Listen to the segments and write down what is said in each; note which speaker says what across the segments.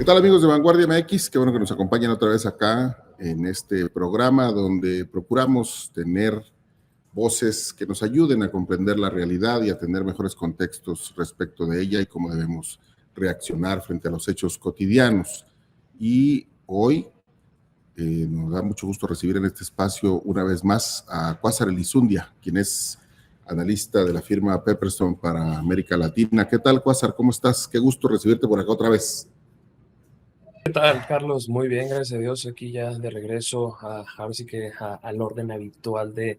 Speaker 1: ¿Qué tal, amigos de Vanguardia MX? Qué bueno que nos acompañan otra vez acá en este programa donde procuramos tener voces que nos ayuden a comprender la realidad y a tener mejores contextos respecto de ella y cómo debemos reaccionar frente a los hechos cotidianos. Y hoy nos da mucho gusto recibir en este espacio una vez más a Quasar Elizundia, quien es analista de la firma Pepperstone para América Latina. ¿Qué tal, Quasar? ¿Cómo estás? Qué gusto recibirte por acá otra vez.
Speaker 2: ¿Qué tal, Carlos? Muy bien, gracias a Dios. Aquí ya de regreso ahora sí que al orden habitual de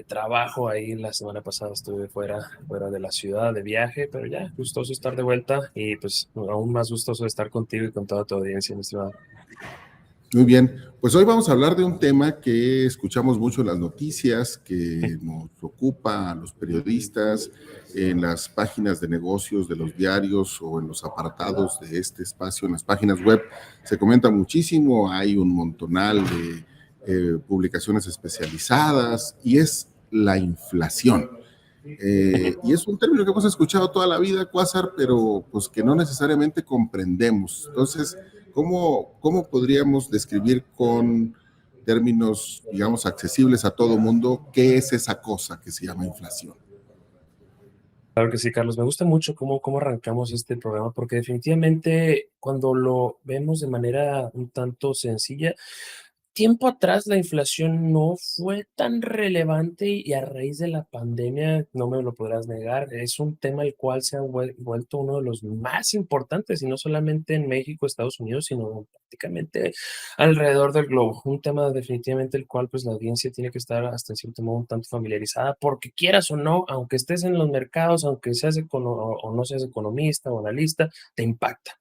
Speaker 2: trabajo. Ahí la semana pasada estuve fuera de la ciudad de viaje, pero ya gustoso estar de vuelta y pues aún más gustoso de estar contigo y con toda tu audiencia, mi estimado.
Speaker 1: Muy bien, pues hoy vamos a hablar de un tema que escuchamos mucho en las noticias, que nos ocupa a los periodistas, en las páginas de negocios de los diarios o en los apartados de este espacio, en las páginas web. Se comenta muchísimo, hay un montonal de publicaciones especializadas y es la inflación. Y es un término que hemos escuchado toda la vida, Quasar, pero pues que no necesariamente comprendemos. Entonces, ¿cómo podríamos describir con términos, digamos, accesibles a todo mundo qué es esa cosa que se llama inflación?
Speaker 2: Claro que sí, Carlos. Me gusta mucho cómo arrancamos este programa porque definitivamente cuando lo vemos de manera un tanto sencilla, tiempo atrás la inflación no fue tan relevante y a raíz de la pandemia, no me lo podrás negar, es un tema el cual se ha vuelto uno de los más importantes y no solamente en México, Estados Unidos, sino prácticamente alrededor del globo. Un tema definitivamente el cual pues la audiencia tiene que estar hasta en cierto modo un tanto familiarizada porque quieras o no, aunque estés en los mercados, aunque seas o no seas economista o analista, te impacta.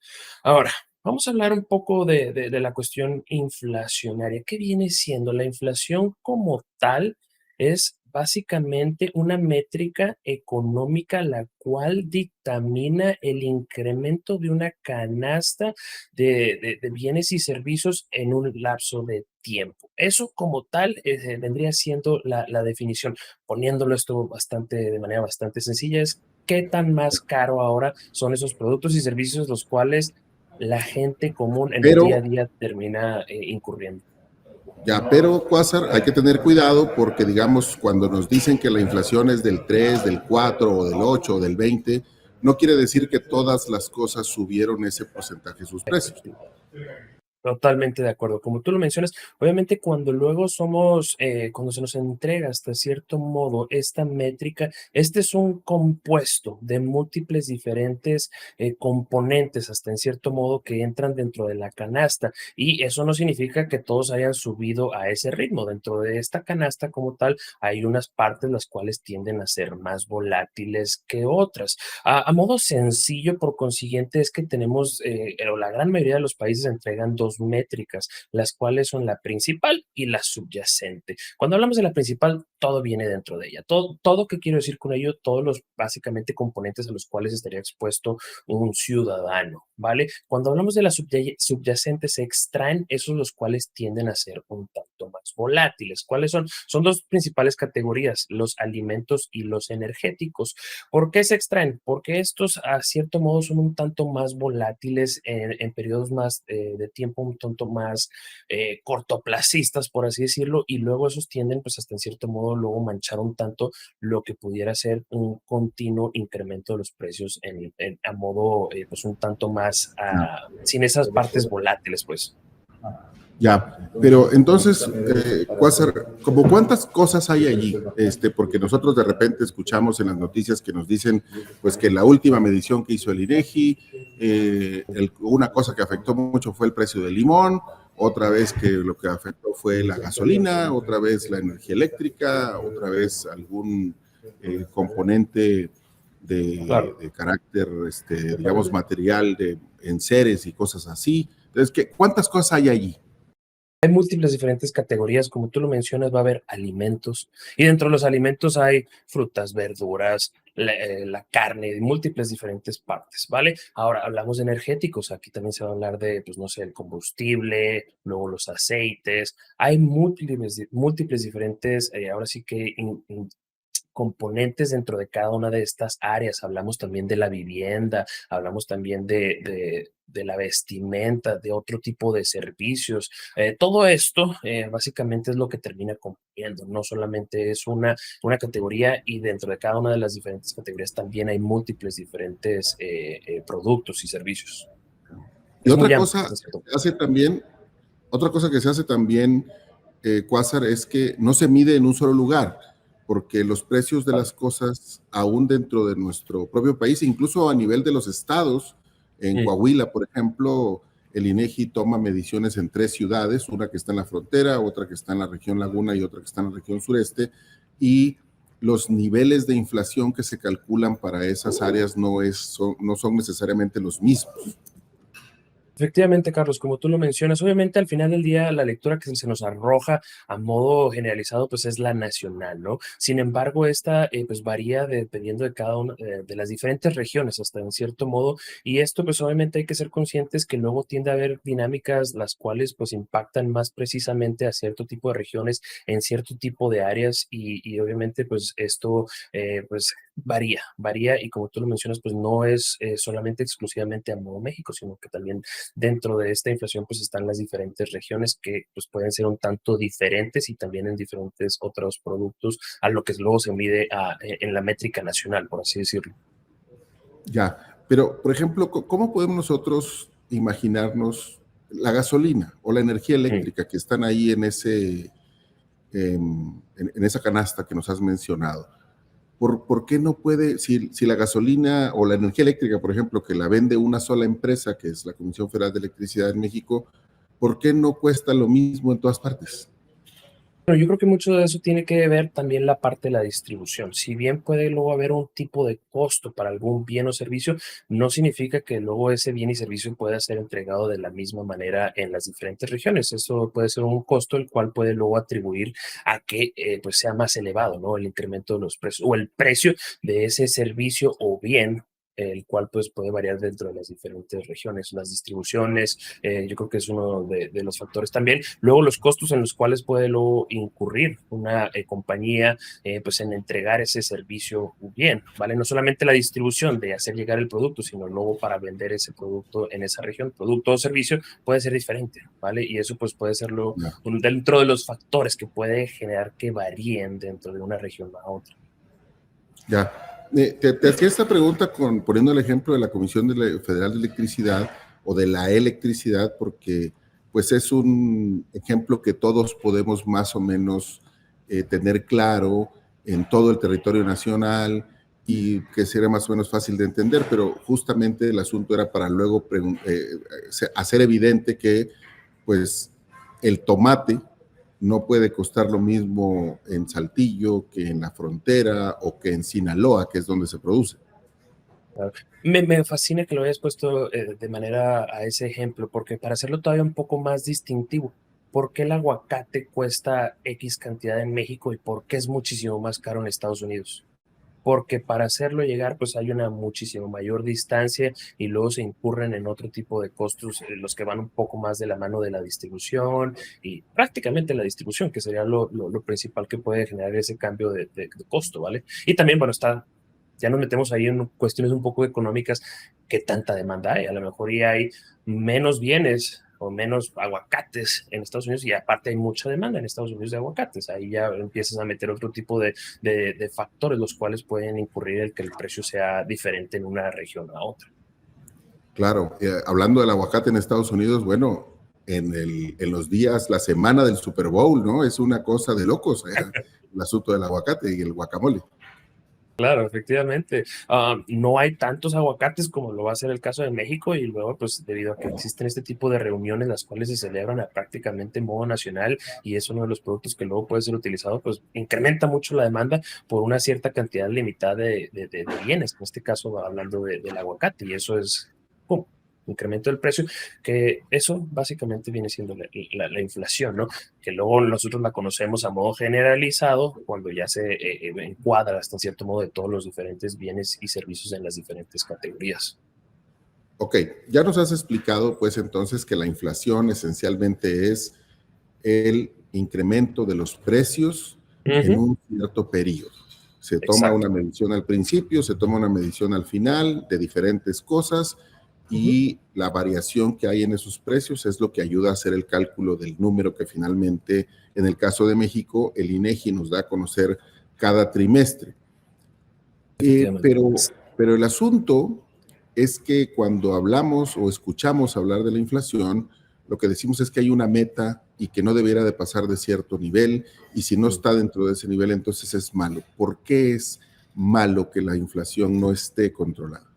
Speaker 2: Ahora, vamos a hablar un poco de la cuestión inflacionaria. ¿Qué viene siendo? La inflación como tal es básicamente una métrica económica la cual dictamina el incremento de una canasta de bienes y servicios en un lapso de tiempo. Eso como tal vendría siendo la definición. Poniéndolo esto de manera bastante sencilla, es qué tan más caro ahora son esos productos y servicios los cuales la gente común en el día a
Speaker 1: Pero,
Speaker 2: día termina incurriendo.
Speaker 1: pero, Quasar, hay que tener cuidado porque, digamos, cuando nos dicen que la inflación es del 3, del 4 o del 8 o del 20, no quiere decir que todas las cosas subieron ese porcentaje sus precios.
Speaker 2: Efectivo. Totalmente de acuerdo. Como tú lo mencionas, obviamente cuando luego cuando se nos entrega hasta cierto modo esta métrica, este es un compuesto de múltiples diferentes componentes, hasta en cierto modo que entran dentro de la canasta. Y eso no significa que todos hayan subido a ese ritmo. Dentro de esta canasta como tal, hay unas partes las cuales tienden a ser más volátiles que otras. A modo sencillo, por consiguiente, es que o la gran mayoría de los países entregan dos métricas, las cuales son la principal y la subyacente. Cuando hablamos de la principal, todo viene dentro de ella. Todo ¿qué quiero decir con ello? Todos los básicamente componentes a los cuales estaría expuesto un ciudadano, ¿vale? Cuando hablamos de la subyacente, se extraen esos los cuales tienden a ser un tanto más volátiles. ¿Cuáles son? Son dos principales categorías, los alimentos y los energéticos. ¿Por qué se extraen? Porque estos a cierto modo son un tanto más volátiles en periodos más de tiempo, un tanto más cortoplacistas, por así decirlo, y luego esos tienden pues hasta en cierto modo luego manchar un tanto lo que pudiera ser un continuo incremento de los precios a modo pues un tanto más sin esas partes volátiles pues.
Speaker 1: Ya, pero entonces, Quasar, ¿como cuántas cosas hay allí? Porque nosotros de repente escuchamos en las noticias que nos dicen, pues que la última medición que hizo el INEGI, una cosa que afectó mucho fue el precio del limón, otra vez que lo que afectó fue la gasolina, otra vez la energía eléctrica, otra vez algún componente
Speaker 2: Claro.
Speaker 1: de carácter, digamos, material de enseres y cosas así. Entonces, ¿cuántas cosas hay allí?
Speaker 2: Hay múltiples diferentes categorías, como tú lo mencionas, va a haber alimentos y dentro de los alimentos hay frutas, verduras, la carne, de múltiples diferentes partes, ¿vale? Ahora hablamos de energéticos, aquí también se va a hablar de, pues no sé, el combustible, luego los aceites, hay múltiples diferentes, ahora sí que componentes dentro de cada una de estas áreas. Hablamos también de la vivienda, hablamos también de la vestimenta, de otro tipo de servicios. Todo esto básicamente es lo que termina componiendo. No solamente es una categoría, y dentro de cada una de las diferentes categorías también hay múltiples diferentes productos y servicios.
Speaker 1: Y
Speaker 2: Es muy
Speaker 1: otra
Speaker 2: amplio,
Speaker 1: cosa
Speaker 2: hasta cierto
Speaker 1: que se hace también, Quasar, es que no se mide en un solo lugar, porque los precios de las
Speaker 2: punto.
Speaker 1: cosas, aún dentro de nuestro propio país, incluso a nivel de los estados, en
Speaker 2: Mm.
Speaker 1: Coahuila, por ejemplo, el INEGI toma mediciones en 3 ciudades, una que está en la frontera, otra que está en la región Laguna y otra que está en la región sureste, y los niveles de inflación que se calculan para esas áreas no son necesariamente los mismos.
Speaker 2: Efectivamente, Carlos, como tú lo mencionas, obviamente al final del día la lectura que se nos arroja a modo generalizado pues es la nacional, ¿no? Sin embargo, esta pues varía dependiendo de cada una de las diferentes regiones hasta en cierto modo, y esto pues obviamente hay que ser conscientes que luego tiende a haber dinámicas las cuales pues impactan más precisamente a cierto tipo de regiones en cierto tipo de áreas, y obviamente pues esto pues varía, y como tú lo mencionas pues no es solamente exclusivamente a modo México, sino que también dentro de esta inflación pues están las diferentes regiones que pues pueden ser un tanto diferentes, y también en diferentes otros productos a lo que luego se mide en la métrica nacional, por así decirlo.
Speaker 1: Ya, pero por ejemplo, ¿cómo podemos nosotros imaginarnos la gasolina o la energía
Speaker 2: Mm.
Speaker 1: eléctrica que están ahí en esa canasta que nos has mencionado? ¿Por qué no puede, si la gasolina o la energía eléctrica, por ejemplo, que la vende una sola empresa, que es la Comisión Federal de Electricidad en México, ¿por qué no cuesta lo mismo en todas partes?
Speaker 2: Pero yo creo que mucho de eso tiene que ver también la parte de la distribución. Si bien puede luego haber un tipo de costo para algún bien o servicio, no significa que luego ese bien y servicio pueda ser entregado de la misma manera en las diferentes regiones. Eso puede ser un costo el cual puede luego atribuir a que pues sea más elevado, ¿no? El incremento de los precios o el precio de ese servicio o bien, el cual pues puede variar dentro de las diferentes regiones, las distribuciones. Yo creo que es uno de los factores también. Luego los costos en los cuales puede luego incurrir una compañía pues en entregar ese servicio bien, ¿vale? No solamente la distribución de hacer llegar el producto, sino luego para vender ese producto en esa región, producto o servicio, puede ser diferente, ¿vale? Y eso pues puede serlo
Speaker 1: No.
Speaker 2: dentro de los factores que puede generar que varíen dentro de una región a otra.
Speaker 1: Ya. Te hacía esta pregunta poniendo el ejemplo de la Comisión Federal de Electricidad o de la electricidad, porque pues es un ejemplo que todos podemos más o menos tener claro en todo el territorio nacional y que sería más o menos fácil de entender, pero justamente el asunto era para luego hacer evidente que pues el tomate no puede costar lo mismo en Saltillo que en la frontera o que en Sinaloa, que es donde se produce.
Speaker 2: Claro. Me fascina que lo hayas puesto de manera a ese ejemplo, porque para hacerlo todavía un poco más distintivo, ¿por qué el aguacate cuesta X cantidad en México y por qué es muchísimo más caro en Estados Unidos? Porque para hacerlo llegar, pues hay una muchísimo mayor distancia, y luego se incurren en otro tipo de costos, los que van un poco más de la mano de la distribución, y prácticamente la distribución, que sería lo principal que puede generar ese cambio de costo, ¿vale? Y también, bueno, ya nos metemos ahí en cuestiones un poco económicas, qué tanta demanda hay. A lo mejor ya hay menos bienes o menos aguacates en Estados Unidos, y aparte hay mucha demanda en Estados Unidos de aguacates. Ahí ya empiezas a meter otro tipo de factores, los cuales pueden incurrir en que el precio sea diferente en una región a otra.
Speaker 1: Claro, hablando del aguacate en Estados Unidos, bueno, en los días, la semana del Super Bowl, ¿no? Es una cosa de locos, el asunto del aguacate y el guacamole.
Speaker 2: Claro, efectivamente. No hay tantos aguacates como lo va a ser el caso de México, y luego, pues, debido a que existen este tipo de reuniones, las cuales se celebran prácticamente en modo nacional, y es uno de los productos que luego puede ser utilizado, pues, incrementa mucho la demanda por una cierta cantidad limitada de bienes, en este caso hablando del aguacate, y eso es, ¡pum!, incremento del precio, que eso básicamente viene siendo la inflación, ¿no? Que luego nosotros la conocemos a modo generalizado cuando ya se encuadra hasta cierto modo de todos los diferentes bienes y servicios en las diferentes categorías.
Speaker 1: Ok, ya nos has explicado pues entonces que la inflación esencialmente es el incremento de los precios en
Speaker 2: Ujú.
Speaker 1: un cierto periodo. Se toma
Speaker 2: Exacto.
Speaker 1: una medición al principio, se toma una medición al final de diferentes cosas
Speaker 2: Ujú.
Speaker 1: y la variación que hay en esos precios es lo que ayuda a hacer el cálculo del número que finalmente, en el caso de México, el INEGI nos da a conocer cada trimestre. Eh,
Speaker 2: Efectivamente.
Speaker 1: pero, pero el asunto es que cuando hablamos o escuchamos hablar de la inflación, lo que decimos es que hay una meta y que no debiera de pasar de cierto nivel, y si no
Speaker 2: Mm.
Speaker 1: está dentro de ese nivel, entonces es malo. ¿Por qué es malo que la inflación no esté controlada?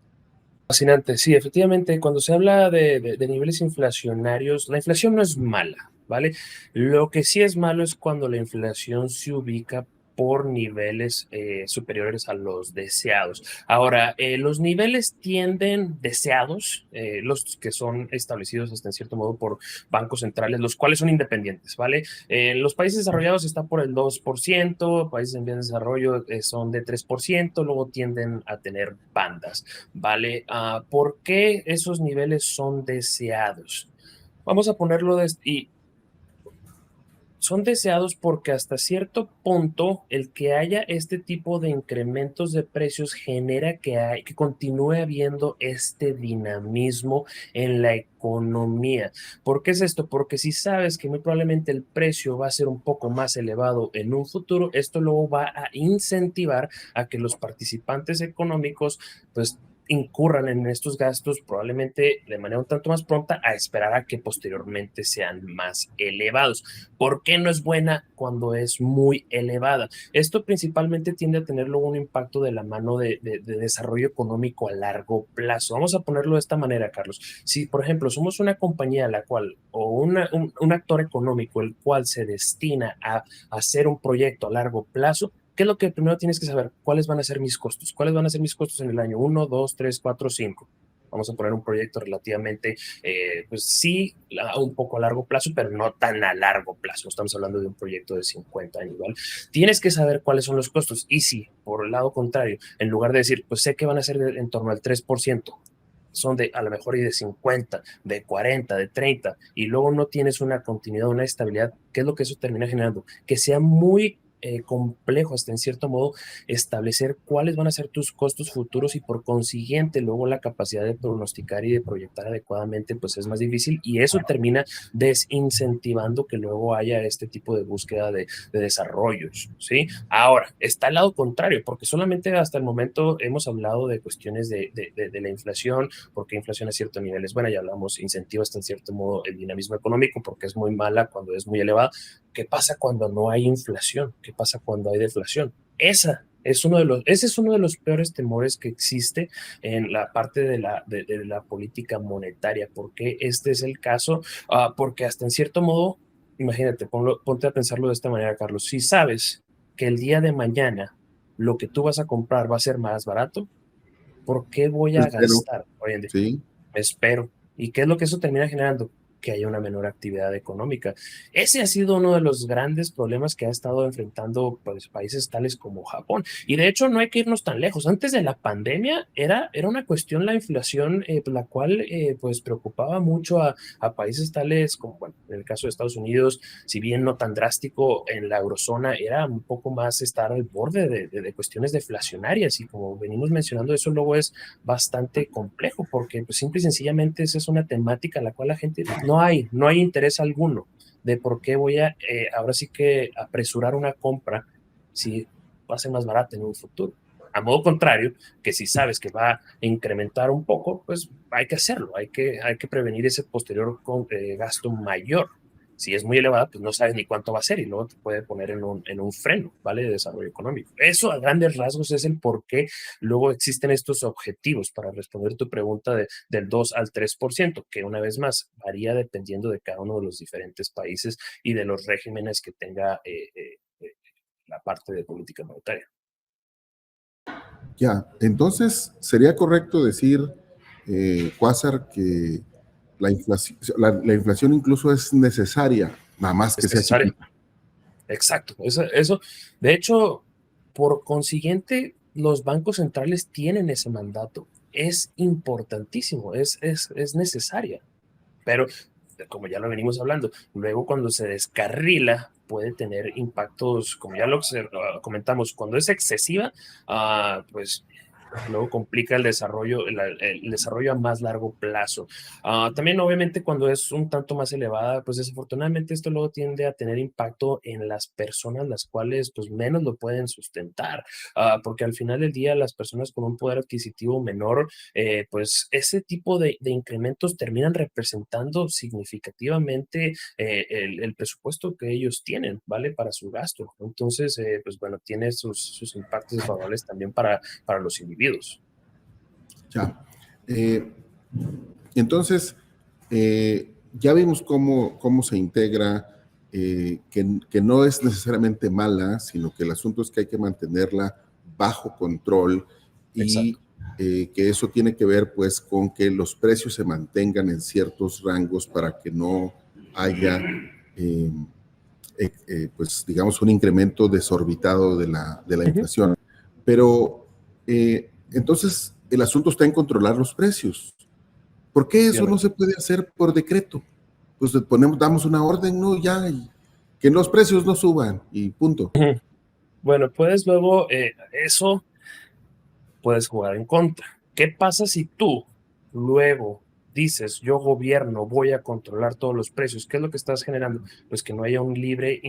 Speaker 2: Fascinante, sí, efectivamente, cuando se habla de niveles inflacionarios, la inflación no es mala, ¿vale? Lo que sí es malo es cuando la inflación se ubica por niveles superiores a los deseados. Ahora, los niveles tienden deseados, los que son establecidos hasta en cierto modo por bancos centrales, los cuales son independientes, ¿vale? En los países desarrollados está por el 2%, países en vías de desarrollo son de 3%, luego tienden a tener bandas. ¿Vale? ¿Por qué esos niveles son deseados? Vamos a ponerlo y son deseados porque hasta cierto punto el que haya este tipo de incrementos de precios genera que continúe habiendo este dinamismo en la economía. ¿Por qué es esto? Porque si sabes que muy probablemente el precio va a ser un poco más elevado en un futuro, esto luego va a incentivar a que los participantes económicos pues incurran en estos gastos probablemente de manera un tanto más pronta a esperar a que posteriormente sean más elevados. ¿Por qué no es buena cuando es muy elevada? Esto principalmente tiende a tener luego un impacto de la mano de desarrollo económico a largo plazo. Vamos a ponerlo de esta manera, Carlos. Si, por ejemplo, somos una compañía la cual, o un actor económico, el cual se destina a hacer un proyecto a largo plazo, ¿qué es lo que primero tienes que saber? ¿Cuáles van a ser mis costos? ¿Cuáles van a ser mis costos en el año 1, 2, 3, 4, 5? Vamos a poner un proyecto relativamente, pues sí, un poco a largo plazo, pero no tan a largo plazo. Estamos hablando de un proyecto de 50 años, ¿vale? Tienes que saber cuáles son los costos. Y si, por el lado contrario, en lugar de decir, pues sé que van a ser en torno al 3%, son de a lo mejor y de 50, de 40, de 30, y luego no tienes una continuidad, una estabilidad, ¿qué es lo que eso termina generando? Que sea muy complejo hasta en cierto modo establecer cuáles van a ser tus costos futuros y por consiguiente luego la capacidad de pronosticar y de proyectar adecuadamente pues es más difícil y eso termina desincentivando que luego haya este tipo de búsqueda de desarrollos, ¿sí? Ahora, está el lado contrario, porque solamente hasta el momento hemos hablado de cuestiones de la inflación, porque inflación a cierto nivel es buena, ya hablamos, incentiva hasta en cierto modo el dinamismo económico, porque es muy mala cuando es muy elevada. ¿Qué pasa cuando no hay inflación? ¿Qué pasa cuando hay deflación? Ese es uno de los peores temores que existe en la parte de la política monetaria. ¿Por qué este es el caso? Porque hasta en cierto modo, imagínate, ponte a pensarlo de esta manera, Carlos. Si sabes que el día de mañana lo que tú vas a comprar va a ser más barato, ¿por qué voy a
Speaker 1: Espero,
Speaker 2: gastar hoy en día?
Speaker 1: ¿sí?
Speaker 2: Me espero. ¿Y qué es lo que eso termina generando? Que haya una menor actividad económica. Ese ha sido uno de los grandes problemas que ha estado enfrentando pues, países tales como Japón. Y de hecho no hay que irnos tan lejos. Antes de la pandemia era una cuestión la inflación, la cual pues preocupaba mucho a países tales como, bueno, en el caso de Estados Unidos, si bien no tan drástico en la eurozona, era un poco más estar al borde de cuestiones deflacionarias. Y como venimos mencionando, eso luego es bastante complejo porque pues, simple y sencillamente esa es una temática a la cual la gente no hay interés alguno de por qué voy a ahora sí que apresurar una compra si va a ser más barata en un futuro. A modo contrario, que si sabes que va a incrementar un poco, pues hay que hacerlo, hay que prevenir ese posterior gasto mayor. Si es muy elevada, pues no sabes ni cuánto va a ser y luego te puede poner en un freno, ¿vale? De desarrollo económico. Eso a grandes rasgos es el por qué luego existen estos objetivos para responder tu pregunta del 2 al 3%, que una vez más varía dependiendo de cada uno de los diferentes países y de los regímenes que tenga la parte de política monetaria.
Speaker 1: Ya, entonces sería correcto decir, Quasar, que la inflación incluso es necesaria, nada más que
Speaker 2: Es
Speaker 1: sea
Speaker 2: necesario.
Speaker 1: chiquita.
Speaker 2: Exacto. Eso, de hecho, por consiguiente, los bancos centrales tienen ese mandato. Es importantísimo, es necesaria. Pero, como ya lo venimos hablando, luego cuando se descarrila puede tener impactos, como ya lo comentamos, cuando es excesiva, pues luego complica el desarrollo, el desarrollo a más largo plazo. También, obviamente, cuando es un tanto más elevada, pues desafortunadamente esto luego tiende a tener impacto en las personas, las cuales pues menos lo pueden sustentar, porque al final del día las personas con un poder adquisitivo menor, pues ese tipo de incrementos terminan representando significativamente el presupuesto que ellos tienen, ¿vale? Para su gasto. Entonces, pues bueno, tiene sus impactos desfavorables también para los individuos.
Speaker 1: Ya. Eh, entonces, ya vimos cómo se integra, que no es necesariamente mala, sino que el asunto es que hay que mantenerla bajo control y
Speaker 2: Exacto.
Speaker 1: que eso tiene que ver pues con que los precios se mantengan en ciertos rangos para que no haya, eh, pues digamos, un incremento desorbitado de la
Speaker 2: Ujú.
Speaker 1: inflación. Pero entonces el asunto está en controlar los precios. ¿Por qué eso no
Speaker 2: Efectivamente.
Speaker 1: se puede hacer por decreto? Pues damos una orden, ¿no? Ya, y que los precios no suban y punto.
Speaker 2: Ujú. Bueno, puedes luego, eso puedes jugar en contra. ¿Qué pasa si tú luego dices, yo gobierno, voy a controlar todos los precios? ¿Qué es lo que estás generando? Pues que no haya una libre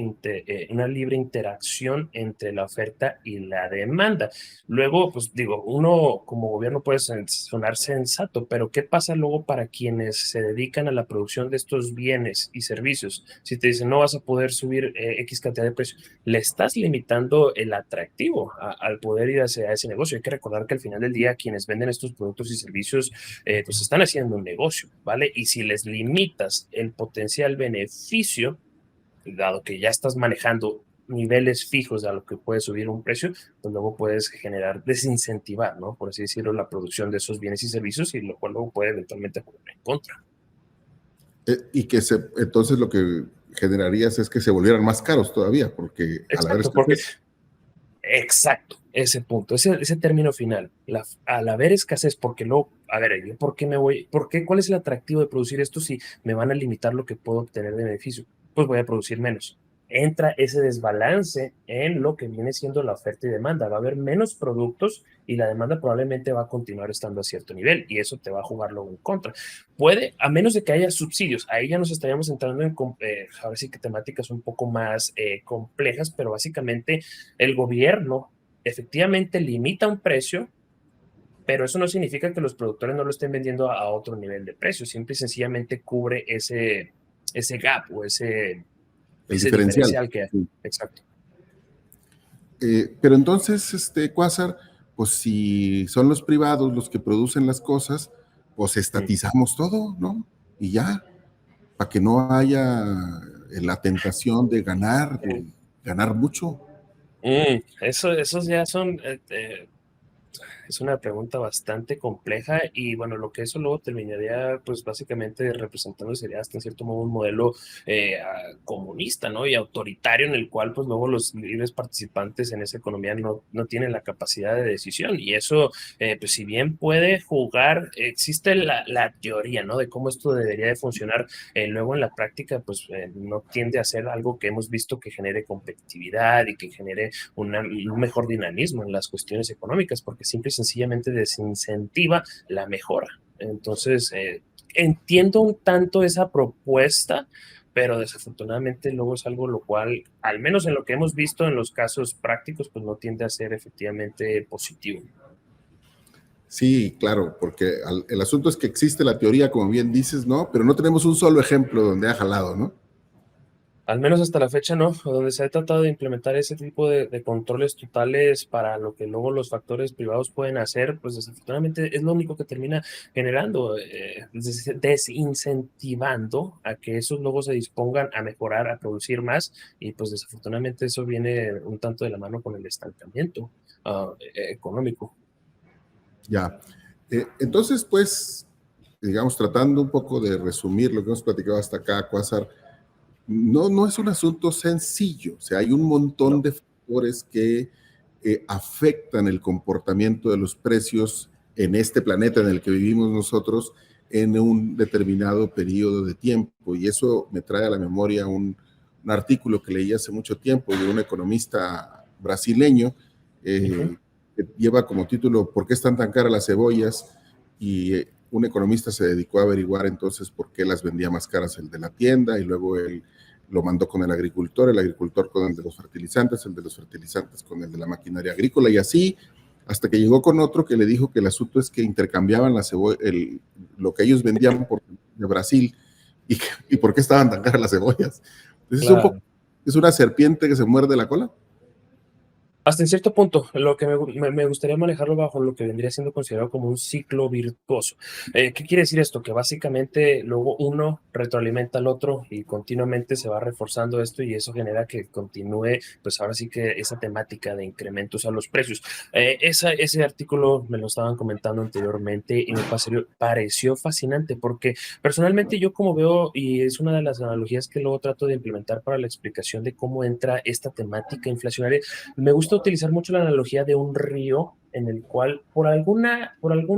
Speaker 2: interacción entre la oferta y la demanda. Luego, pues digo, uno como gobierno puede sonar sensato, pero ¿qué pasa luego para quienes se dedican a la producción de estos bienes y servicios? Si te dicen, no vas a poder subir X cantidad de precios, le estás limitando el atractivo al poder ir hacia ese negocio. Hay que recordar que al final del día quienes venden estos productos y servicios pues están haciendo un negocio, ¿vale? Y si les limitas el potencial beneficio, dado que ya estás manejando niveles fijos a lo que puede subir un precio, pues luego puedes generar, desincentivar, ¿no? Por así decirlo, la producción de esos bienes y servicios y lo cual luego puede eventualmente jugar en contra.
Speaker 1: Entonces lo que generarías es que se volvieran más caros todavía, porque al haber
Speaker 2: Exacto, porque
Speaker 1: escasez.
Speaker 2: exacto, ese punto, ese término final, al haber escasez, porque luego, a ver, ¿yo por qué me voy, por qué, cuál es el atractivo de producir esto si me van a limitar lo que puedo obtener de beneficio? Pues voy a producir menos. Entra ese desbalance en lo que viene siendo la oferta y demanda. Va a haber menos productos y la demanda probablemente va a continuar estando a cierto nivel y eso te va a jugar luego en contra. Puede, a menos de que haya subsidios, ahí ya nos estaríamos entrando en, ahora sí que temáticas un poco más complejas, pero básicamente el gobierno efectivamente limita un precio, pero eso no significa que los productores no lo estén vendiendo a otro nivel de precio, simple y sencillamente cubre ese gap o
Speaker 1: El
Speaker 2: ese
Speaker 1: diferencial.
Speaker 2: diferencial que hay.
Speaker 1: Sí.
Speaker 2: Exacto.
Speaker 1: Pero entonces, Quasar, pues si son los privados los que producen las cosas, pues
Speaker 2: Mm.
Speaker 1: estatizamos todo, ¿no? Y ya, para que no haya la tentación de ganar mucho.
Speaker 2: Esos ya son es una pregunta bastante compleja y bueno, lo que eso luego terminaría pues básicamente representando sería hasta en cierto modo un modelo comunista, ¿no? Y autoritario en el cual pues luego los libres participantes en esa economía no tienen la capacidad de decisión y eso pues si bien puede jugar, existe la teoría, ¿no? De cómo esto debería de funcionar, luego en la práctica pues no tiende a ser algo que hemos visto que genere competitividad y que genere un mejor dinamismo en las cuestiones económicas, porque simple y sencillamente desincentiva la mejora. Entonces, entiendo un tanto esa propuesta, pero desafortunadamente luego es algo lo cual, al menos en lo que hemos visto en los casos prácticos, pues no tiende a ser efectivamente positivo.
Speaker 1: Sí, claro, porque el asunto es que existe la teoría, como bien dices, ¿no? Pero no tenemos un solo ejemplo donde ha jalado, ¿no?
Speaker 2: Al menos hasta la fecha no, donde se ha tratado de implementar ese tipo de controles totales para lo que luego los factores privados pueden hacer, pues desafortunadamente es lo único que termina generando, desincentivando a que esos luego se dispongan a mejorar, a producir más, y pues desafortunadamente eso viene un tanto de la mano con el estancamiento económico.
Speaker 1: Ya. Entonces, pues, digamos, tratando un poco de resumir lo que hemos platicado hasta acá, Quasar, no es un asunto sencillo. O sea, hay un montón
Speaker 2: No.
Speaker 1: de factores que afectan el comportamiento de los precios en este planeta en el que vivimos nosotros en un determinado periodo de tiempo. Y eso me trae a la memoria artículo que leí hace mucho tiempo de un economista brasileño que lleva como título ¿Por qué están tan caras las cebollas? Y un economista se dedicó a averiguar entonces por qué las vendía más caras el de la tienda, y luego él lo mandó con el agricultor con el de los fertilizantes, el de los fertilizantes con el de la maquinaria agrícola, y así hasta que llegó con otro que le dijo que el asunto es que intercambiaban lo que ellos vendían de Brasil, y por qué estaban tan caras las cebollas. Entonces
Speaker 2: Claro.
Speaker 1: es una serpiente que se muerde la cola.
Speaker 2: Hasta en cierto punto, lo que me gustaría manejarlo bajo lo que vendría siendo considerado como un ciclo virtuoso. ¿Qué quiere decir esto? Que básicamente luego uno retroalimenta al otro y continuamente se va reforzando esto, y eso genera que continúe, pues ahora sí que esa temática de incrementos a los precios. Ese artículo me lo estaban comentando anteriormente y me pareció fascinante porque personalmente yo como veo, y es una de las analogías que luego trato de implementar para la explicación de cómo entra esta temática inflacionaria, me gusta utilizar mucho la analogía de un río en el cual por algún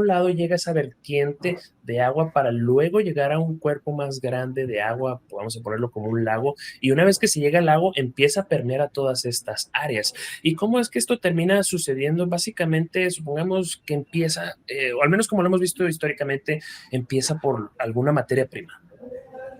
Speaker 2: lado llega esa vertiente de agua para luego llegar a un cuerpo más grande de agua, vamos a ponerlo como un lago, y una vez que se llega al lago empieza a permear a todas estas áreas. ¿Y cómo es que esto termina sucediendo? Básicamente, supongamos que empieza, o al menos como lo hemos visto históricamente, empieza por alguna materia prima,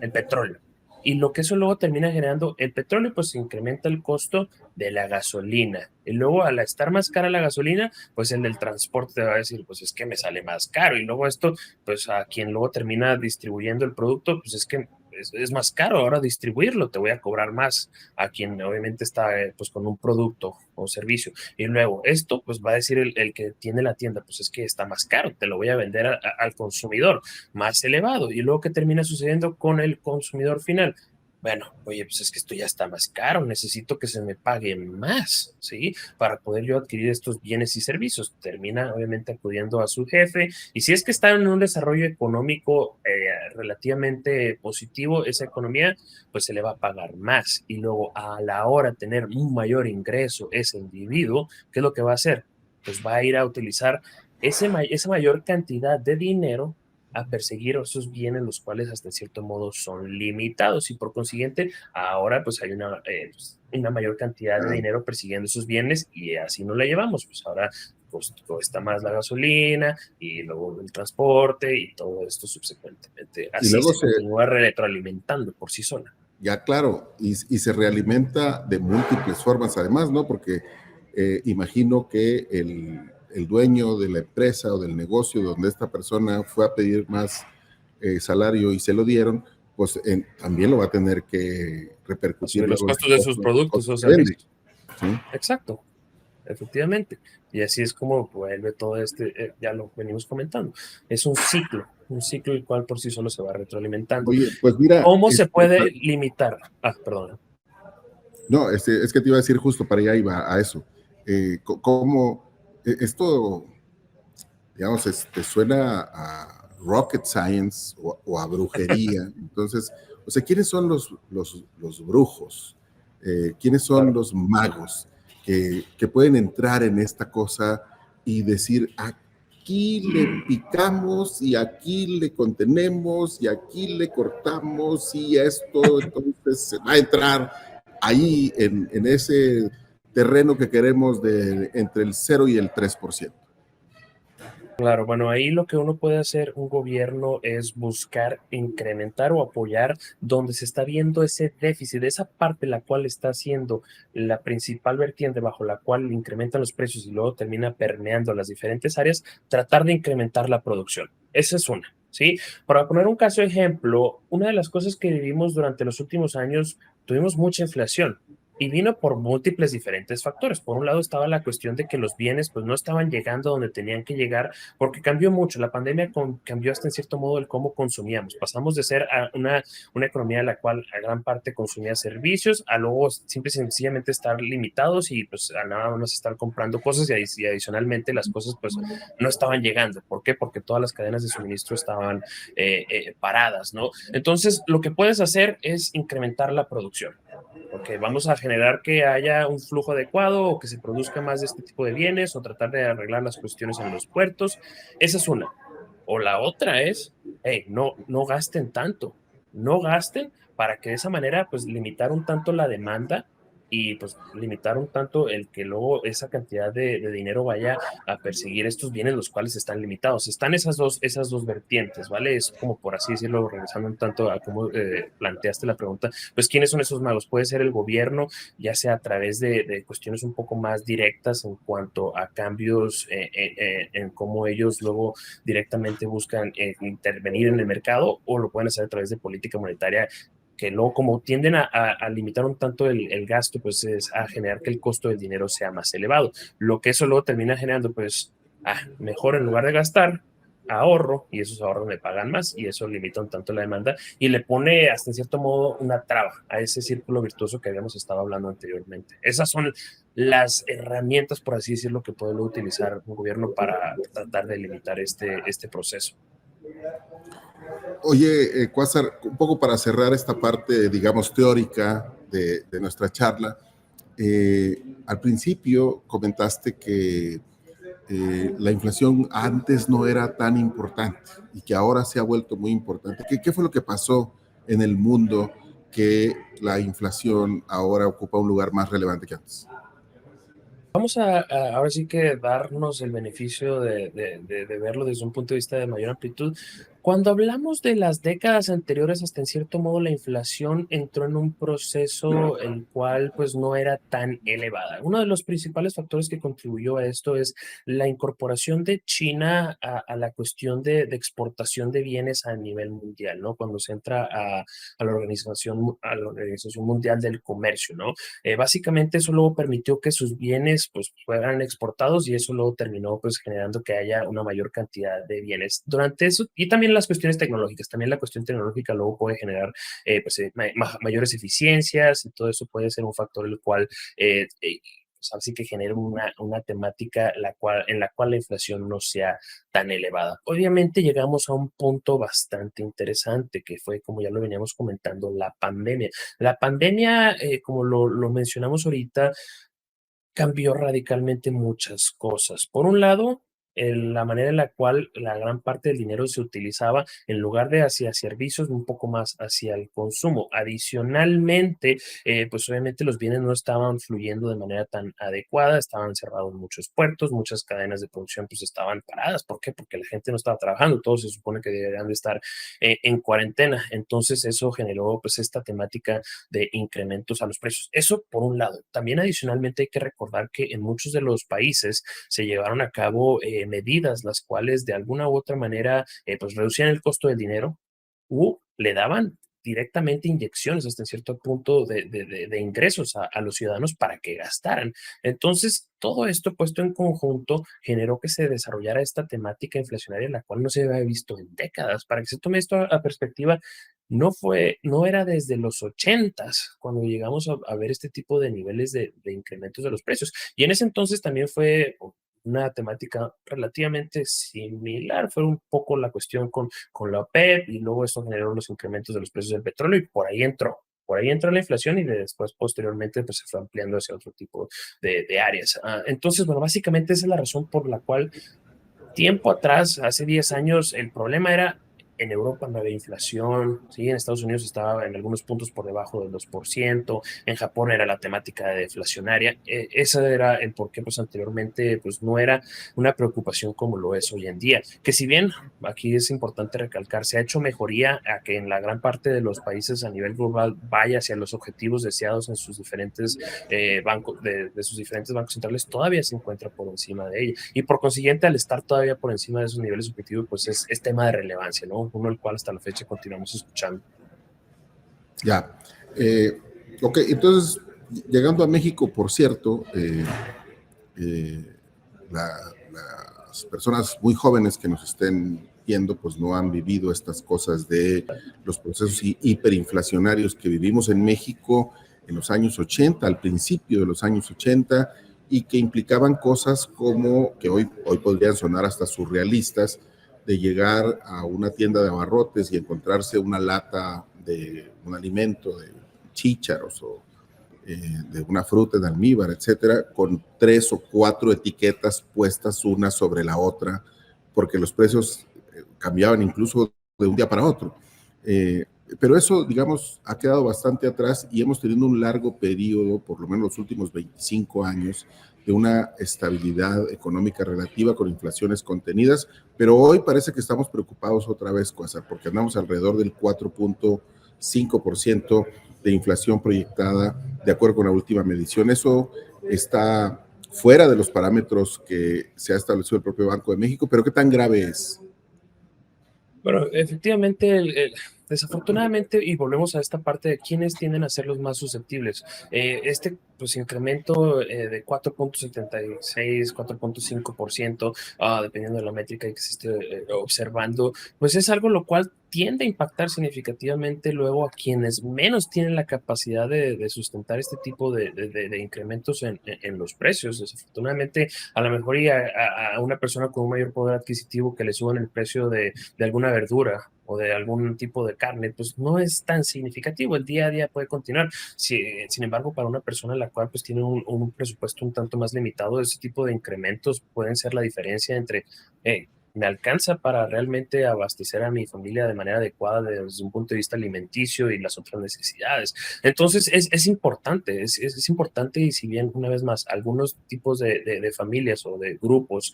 Speaker 2: el petróleo. Y lo que eso luego termina generando, el petróleo, pues incrementa el costo de la gasolina. Y luego, al estar más cara la gasolina, pues el del transporte te va a decir, pues es que me sale más caro. Y luego esto, pues a quien luego termina distribuyendo el producto, pues es que es más caro ahora distribuirlo, te voy a cobrar más a quien obviamente está pues con un producto o servicio. Y luego esto, pues va a decir el que tiene la tienda, pues es que está más caro, te lo voy a vender al consumidor más elevado. Y luego, ¿qué termina sucediendo con el consumidor final? Bueno, oye, pues es que esto ya está más caro, necesito que se me pague más, ¿sí? Para poder yo adquirir estos bienes y servicios. Termina obviamente acudiendo a su jefe, y si es que está en un desarrollo económico relativamente positivo, esa economía, pues se le va a pagar más. Y luego, a la hora de tener un mayor ingreso ese individuo, ¿qué es lo que va a hacer? Pues va a ir a utilizar esa mayor cantidad de dinero a perseguir esos bienes, los cuales hasta cierto modo son limitados, y por consiguiente ahora pues hay una mayor cantidad de dinero persiguiendo esos bienes, y así no la llevamos, pues ahora pues, cuesta más la gasolina y luego el transporte y todo esto subsecuentemente.
Speaker 1: Y
Speaker 2: Así
Speaker 1: luego
Speaker 2: se continúa retroalimentando por sí sola.
Speaker 1: ya claro, y se realimenta de múltiples formas además, ¿no? Porque imagino que el dueño de la empresa o del negocio donde esta persona fue a pedir más salario y se lo dieron, pues también lo va a tener que repercutir
Speaker 2: Sobre los
Speaker 1: luego en
Speaker 2: costos de sus
Speaker 1: el
Speaker 2: productos
Speaker 1: costo
Speaker 2: o
Speaker 1: que vende,
Speaker 2: servicios.
Speaker 1: ¿sí?
Speaker 2: Efectivamente. Y así es como vuelve todo ya lo venimos comentando. Es un ciclo el cual por sí solo se va retroalimentando.
Speaker 1: Oye, pues mira,
Speaker 2: ¿Cómo se puede limitar? Ah, perdona.
Speaker 1: no, es que te iba a decir justo para allá iba a eso. ¿Cómo esto, digamos, suena a rocket science o a brujería? Entonces, o sea, ¿quiénes son los brujos? ¿Quiénes son
Speaker 2: Claro.
Speaker 1: los magos que pueden entrar en esta cosa y decir, aquí le picamos y aquí le contenemos y aquí le cortamos y esto entonces se va a entrar ahí en ese terreno que queremos de entre el 0 y el 3%?
Speaker 2: Claro, bueno, ahí lo que uno puede hacer, un gobierno, es buscar incrementar o apoyar donde se está viendo ese déficit, esa parte la cual está siendo la principal vertiente bajo la cual incrementan los precios y luego termina permeando las diferentes áreas, tratar de incrementar la producción. Esa es una, ¿sí? Para poner un caso de ejemplo, una de las cosas que vivimos durante los últimos años, tuvimos mucha inflación. Y vino por múltiples diferentes factores. Por un lado estaba la cuestión de que los bienes pues no estaban llegando donde tenían que llegar, porque cambió mucho. La pandemia cambió hasta en cierto modo el cómo consumíamos. Pasamos de ser a una economía en la cual a gran parte consumía servicios, a luego simple y sencillamente estar limitados y pues a nada más estar comprando cosas, y adicionalmente las cosas pues no estaban llegando. ¿Por qué? Porque todas las cadenas de suministro estaban paradas, ¿no? Entonces, lo que puedes hacer es incrementar la producción. Ok, vamos a generar que haya un flujo adecuado o que se produzca más de este tipo de bienes, o tratar de arreglar las cuestiones en los puertos. Esa es una. O la otra es, hey, no gasten tanto. no gasten, para que de esa manera pues limitar un tanto la demanda y pues limitar un tanto el que luego esa cantidad de dinero vaya a perseguir estos bienes los cuales están limitados. Están esas dos vertientes, ¿vale? Es como por así decirlo, regresando un tanto a cómo planteaste la pregunta, pues ¿quiénes son esos magos? Puede ser el gobierno, ya sea a través de cuestiones un poco más directas en cuanto a cambios en cómo ellos luego directamente buscan intervenir en el mercado, o lo pueden hacer a través de política monetaria que luego como tienden a limitar un tanto el gasto, pues es a generar que el costo del dinero sea más elevado. Lo que eso luego termina generando, pues, mejor en lugar de gastar, ahorro, y esos ahorros me pagan más, y eso limita un tanto la demanda, y le pone hasta en cierto modo una traba a ese círculo virtuoso que habíamos estado hablando anteriormente. Esas son las herramientas, por así decirlo, que puede utilizar un gobierno para tratar de limitar este proceso.
Speaker 1: Oye, Quasar, un poco para cerrar esta parte, digamos, teórica de nuestra charla, al principio comentaste que la inflación antes no era tan importante y que ahora se ha vuelto muy importante. ¿Qué fue lo que pasó en el mundo que la inflación ahora ocupa un lugar más relevante que antes?
Speaker 2: Vamos a ahora sí que darnos el beneficio de verlo desde un punto de vista de mayor amplitud. Cuando hablamos de las décadas anteriores, hasta en cierto modo la inflación entró en un proceso el cual pues no era tan elevada. Uno de los principales factores que contribuyó a esto es la incorporación de China a la cuestión de exportación de bienes a nivel mundial, ¿no? Cuando se entra a la Organización Mundial del Comercio, ¿no? Básicamente eso luego permitió que sus bienes pues fueran exportados y eso luego terminó pues generando que haya una mayor cantidad de bienes durante eso y también las cuestiones tecnológicas, también la cuestión tecnológica luego puede generar mayores eficiencias y todo eso puede ser un factor el cual pues así que genera una temática en la cual la inflación no sea tan elevada. Obviamente llegamos a un punto bastante interesante que fue, como ya lo veníamos comentando, la pandemia. La pandemia, como lo mencionamos ahorita, cambió radicalmente muchas cosas. Por un lado, la manera en la cual la gran parte del dinero se utilizaba en lugar de hacia servicios, un poco más hacia el consumo. Adicionalmente, pues obviamente los bienes no estaban fluyendo de manera tan adecuada, estaban cerrados muchos puertos, muchas cadenas de producción pues estaban paradas. ¿Por qué? Porque la gente no estaba trabajando, todos se supone que deberían de estar en cuarentena. Entonces eso generó pues esta temática de incrementos a los precios. Eso por un lado. También adicionalmente hay que recordar que en muchos de los países se llevaron a cabo medidas las cuales de alguna u otra manera pues reducían el costo del dinero o le daban directamente inyecciones hasta en cierto punto de ingresos a los ciudadanos para que gastaran. Entonces, todo esto puesto en conjunto generó que se desarrollara esta temática inflacionaria, la cual no se había visto en décadas. Para que se tome esto a perspectiva, no era desde los 80s cuando llegamos a ver este tipo de niveles de incrementos de los precios. Y en ese entonces también fue una temática relativamente similar. Fue un poco la cuestión con la OPEP y luego eso generó los incrementos de los precios del petróleo y por ahí entró. Por ahí entró la inflación y después, posteriormente, pues se fue ampliando hacia otro tipo de áreas. Entonces, bueno, básicamente esa es la razón por la cual tiempo atrás, hace 10 años, el problema era en Europa no había inflación, ¿sí? En Estados Unidos estaba en algunos puntos por debajo del 2%, en Japón era la temática deflacionaria, ese era el por qué pues anteriormente pues no era una preocupación como lo es hoy en día, que si bien aquí es importante recalcar, se ha hecho mejoría a que en la gran parte de los países a nivel global vaya hacia los objetivos deseados en sus diferentes bancos, de sus diferentes bancos centrales, todavía se encuentra por encima de ella. Y por consiguiente, al estar todavía por encima de esos niveles objetivos, pues es tema de relevancia, ¿no? Uno el cual hasta la fecha continuamos escuchando.
Speaker 1: Ya. Ok, entonces, llegando a México, por cierto, eh, las personas muy jóvenes que nos estén viendo, pues no han vivido estas cosas de los procesos hiperinflacionarios que vivimos en México en los años 80, al principio de los años 80, y que implicaban cosas como, que hoy podrían sonar hasta surrealistas, de llegar a una tienda de abarrotes y encontrarse una lata de un alimento, de chícharos o de una fruta en almíbar, etcétera, con 3 o 4 etiquetas puestas una sobre la otra, porque los precios cambiaban incluso de un día para otro. Pero eso, digamos, ha quedado bastante atrás y hemos tenido un largo periodo, por lo menos los últimos 25 años, de una estabilidad económica relativa con inflaciones contenidas, pero hoy parece que estamos preocupados otra vez, Cuásar, porque andamos alrededor del 4.5% de inflación proyectada de acuerdo con la última medición. Eso está fuera de los parámetros que se ha establecido el propio Banco de México, pero ¿qué tan grave es?
Speaker 2: Bueno, efectivamente, desafortunadamente, y volvemos a esta parte de quiénes tienden a ser los más susceptibles. Este pues, incremento de 4.76, 4.5%, dependiendo de la métrica que se esté observando, pues es algo lo cual tiende a impactar significativamente luego a quienes menos tienen la capacidad de sustentar este tipo de incrementos en los precios. Desafortunadamente, a lo mejor y a una persona con un mayor poder adquisitivo que le suban el precio de alguna verdura o de algún tipo de carne, pues no es tan significativo. El día a día puede continuar. Sin embargo, para una persona la cual pues tiene un presupuesto un tanto más limitado, ese tipo de incrementos pueden ser la diferencia entre me alcanza para realmente abastecer a mi familia de manera adecuada desde un punto de vista alimenticio y las otras necesidades. Entonces es importante, es importante, y si bien una vez más algunos tipos de familias o de grupos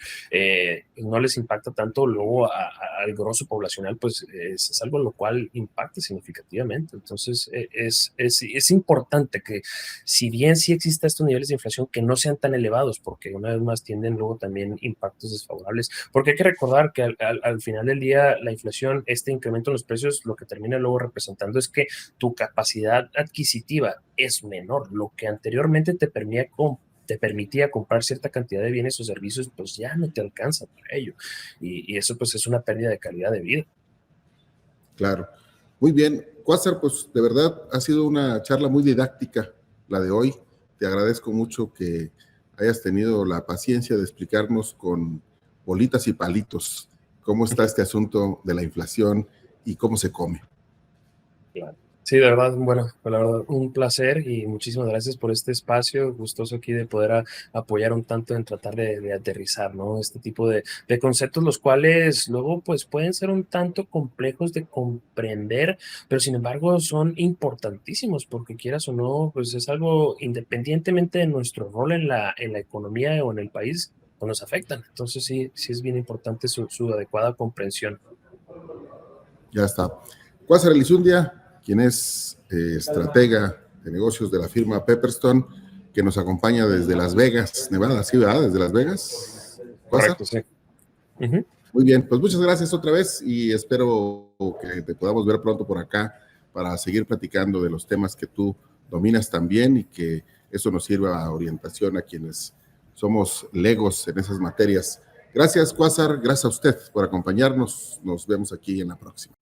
Speaker 2: no les impacta tanto, luego al grosso poblacional pues es algo lo cual impacta significativamente. Entonces es importante que si bien sí existen estos niveles de inflación que no sean tan elevados, porque una vez más tienden luego también impactos desfavorables, porque hay que recordar que al final del día la inflación, este incremento en los precios, lo que termina luego representando es que tu capacidad adquisitiva es menor. Lo que anteriormente te permitía comprar cierta cantidad de bienes o servicios, pues ya no te alcanza para ello. Y eso pues es una pérdida de calidad de vida.
Speaker 1: Claro. Muy bien. Cuásar, pues de verdad ha sido una charla muy didáctica la de hoy. Te agradezco mucho que hayas tenido la paciencia de explicarnos con bolitas y palitos cómo está este asunto de la inflación y cómo se come.
Speaker 2: Claro. Sí, de verdad, bueno, pues, la verdad, un placer y muchísimas gracias por este espacio, gustoso aquí de poder apoyar un tanto en tratar de aterrizar, ¿no? Este tipo de conceptos, los cuales luego pues pueden ser un tanto complejos de comprender, pero sin embargo son importantísimos porque quieras o no, pues es algo independientemente de nuestro rol en la economía o en el país, pues nos afectan. Entonces sí, sí es bien importante su adecuada comprensión.
Speaker 1: Ya está. Cuásar Elizundia, quien es estratega de negocios de la firma Pepperstone, que nos acompaña desde Las Vegas, Nevada, ¿sí, verdad? Desde Las Vegas. Cuásar.
Speaker 2: Correcto, sí. Ujú.
Speaker 1: Muy bien, pues muchas gracias otra vez y espero que te podamos ver pronto por acá para seguir platicando de los temas que tú dominas también y que eso nos sirva a orientación a quienes somos legos en esas materias. Gracias, Cuásar, gracias a usted por acompañarnos. Nos vemos aquí en la próxima.